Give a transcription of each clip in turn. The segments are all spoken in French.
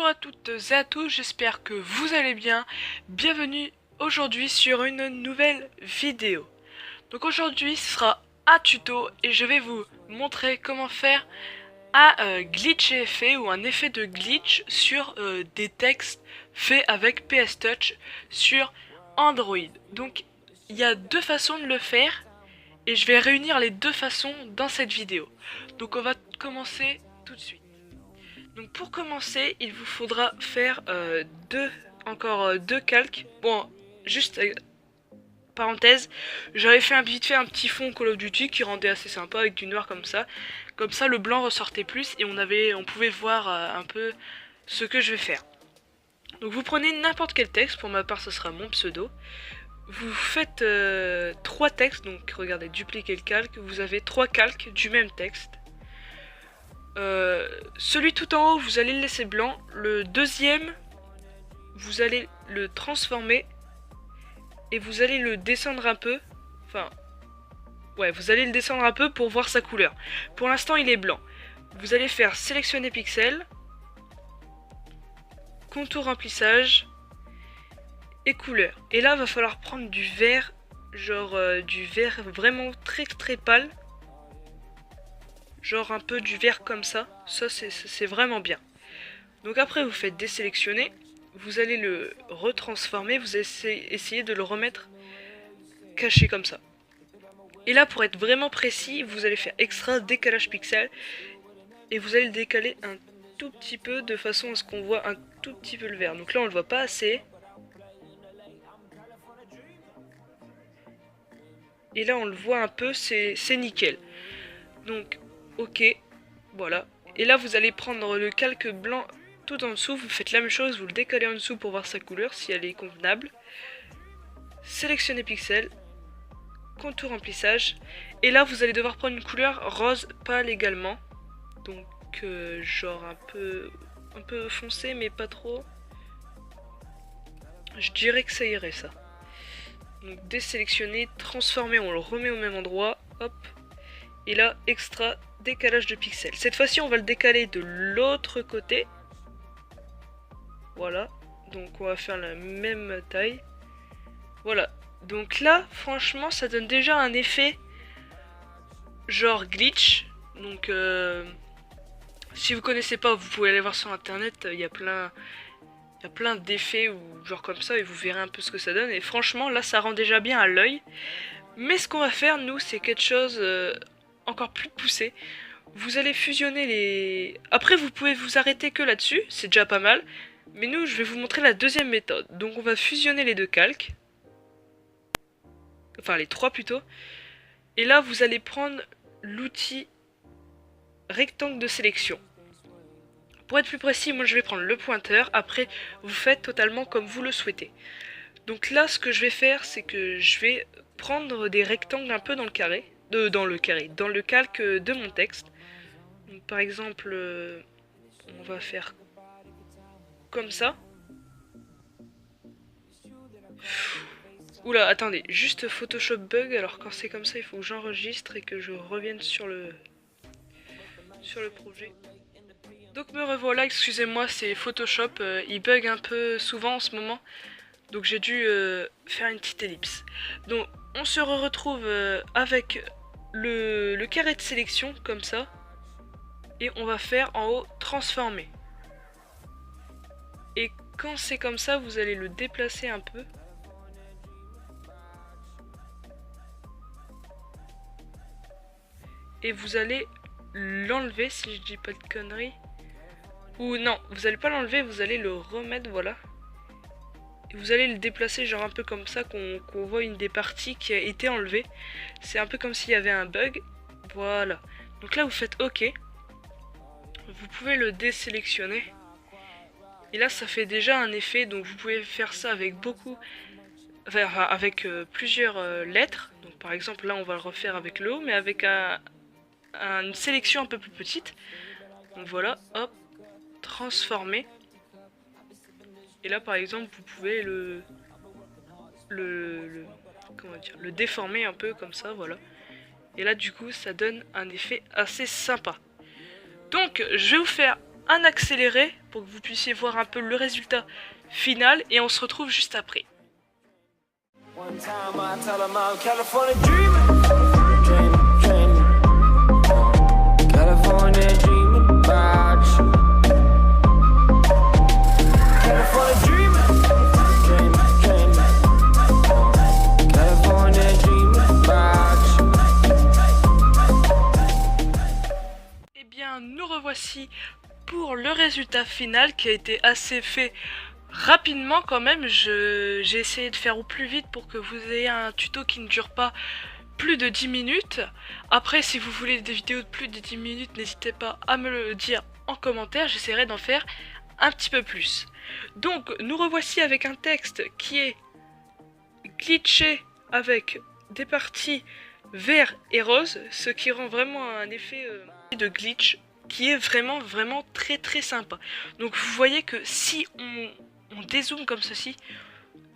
Bonjour à toutes et à tous, j'espère que vous allez bien. Bienvenue aujourd'hui sur une nouvelle vidéo. Donc aujourd'hui ce sera un tuto et je vais vous montrer comment faire un glitch effet ou un effet de glitch sur des textes faits avec PS Touch sur Android. Donc il y a deux façons de le faire et je vais réunir les deux façons dans cette vidéo. Donc on va commencer tout de suite. Donc pour commencer, il vous faudra faire deux calques. Bon, juste parenthèse, j'avais fait vite fait un petit fond Call of Duty qui rendait assez sympa avec du noir comme ça. Comme ça, le blanc ressortait plus et on pouvait voir un peu ce que je vais faire. Donc vous prenez n'importe quel texte, pour ma part ce sera mon pseudo. Vous faites trois textes, donc regardez, dupliquer le calque, vous avez trois calques du même texte. Celui tout en haut, vous allez le laisser blanc. Le deuxième, vous allez le transformer et vous allez le descendre un peu. Enfin, ouais, vous allez le descendre un peu pour voir sa couleur. Pour l'instant, il est blanc. Vous allez faire sélectionner pixels, contour remplissage et couleur. Et là, va falloir prendre du vert, genre du vert vraiment très très pâle. Genre un peu du vert comme ça c'est vraiment bien. Donc après vous faites désélectionner, vous allez le retransformer, vous essayez de le remettre caché comme ça. Et là pour être vraiment précis, vous allez faire extra décalage pixel et vous allez le décaler un tout petit peu de façon à ce qu'on voit un tout petit peu le vert. Donc là on le voit pas assez. Et là on le voit un peu, c'est nickel. Donc ok, voilà. Et là vous allez prendre le calque blanc tout en dessous, vous faites la même chose, vous le décalez en dessous pour voir sa couleur si elle est convenable. Sélectionnez pixels, contour remplissage. Et là vous allez devoir prendre une couleur rose pâle également. Donc genre un peu foncé mais pas trop. Je dirais que ça irait ça. Donc désélectionner, transformer, on le remet au même endroit. Hop. Et là, extra décalage de pixels. Cette fois-ci, on va le décaler de l'autre côté. Voilà. Donc on va faire la même taille. Voilà. Donc là, franchement, ça donne déjà un effet genre glitch. Donc si vous connaissez pas, vous pouvez aller voir sur internet. Il y a plein d'effets ou genre comme ça et vous verrez un peu ce que ça donne. Et franchement, là, ça rend déjà bien à l'œil. Mais ce qu'on va faire, nous, c'est quelque chose encore plus poussé. Vous allez fusionner les... Après, vous pouvez vous arrêter que là-dessus, c'est déjà pas mal. Mais nous, je vais vous montrer la deuxième méthode. Donc on va fusionner les deux calques. Enfin, les trois plutôt. Et là, vous allez prendre l'outil rectangle de sélection. Pour être plus précis, moi je vais prendre le pointeur. Après, vous faites totalement comme vous le souhaitez. Donc là, ce que je vais faire, c'est que je vais prendre des rectangles un peu dans le carré. Dans le calque de mon texte. Donc, par exemple, on va faire comme ça. Oula, attendez, juste Photoshop bug, alors quand c'est comme ça, il faut que j'enregistre et que je revienne sur le projet. Donc me revoilà, excusez-moi, c'est Photoshop, il bug un peu souvent en ce moment. Donc j'ai dû faire une petite ellipse. Donc on se retrouve avec le carré de sélection, comme ça. Et on va faire en haut transformer. Et quand c'est comme ça, vous allez le déplacer un peu. Et vous allez l'enlever si je dis pas de conneries. Ou non, vous allez pas l'enlever, vous allez le remettre, voilà. Et vous allez le déplacer genre un peu comme ça, qu'on voit une des parties qui a été enlevée. C'est un peu comme s'il y avait un bug. Voilà. Donc là vous faites OK. Vous pouvez le désélectionner. Et là ça fait déjà un effet, donc vous pouvez faire ça avec avec plusieurs lettres. Donc par exemple là on va le refaire avec le O, mais avec une sélection un peu plus petite. Donc voilà, hop, transformer. Et là par exemple vous pouvez le déformer un peu comme ça, voilà. Et là du coup ça donne un effet assez sympa. Donc je vais vous faire un accéléré pour que vous puissiez voir un peu le résultat final et on se retrouve juste après. One time I tell 'em I'm California dreaming, dreaming, dreaming, California dreaming about you. California dreaming, dreaming, dreaming, California dreaming about you. Eh bien, nous revoici pour le résultat final qui a été assez fait rapidement quand même. J'ai essayé de faire au plus vite pour que vous ayez un tuto qui ne dure pas plus de 10 minutes. Après, si vous voulez des vidéos de plus de 10 minutes, n'hésitez pas à me le dire en commentaire, j'essaierai d'en faire un petit peu plus. Donc, nous revoici avec un texte qui est glitché avec des parties vert et rose, ce qui rend vraiment un effet de glitch qui est vraiment très sympa. Donc vous voyez que si on dézoome comme ceci,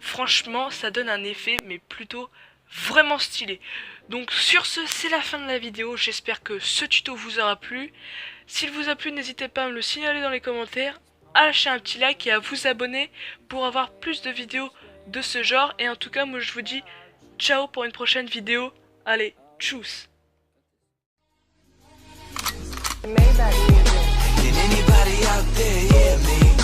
franchement ça donne un effet mais plutôt vraiment stylé. Donc sur ce, c'est la fin de la vidéo, j'espère que ce tuto vous aura plu. S'il vous a plu, n'hésitez pas à me le signaler dans les commentaires, à lâcher un petit like et à vous abonner pour avoir plus de vidéos de ce genre. Et en tout cas, moi je vous dis ciao pour une prochaine vidéo. Allez, tchuss! Can anybody out there hear me?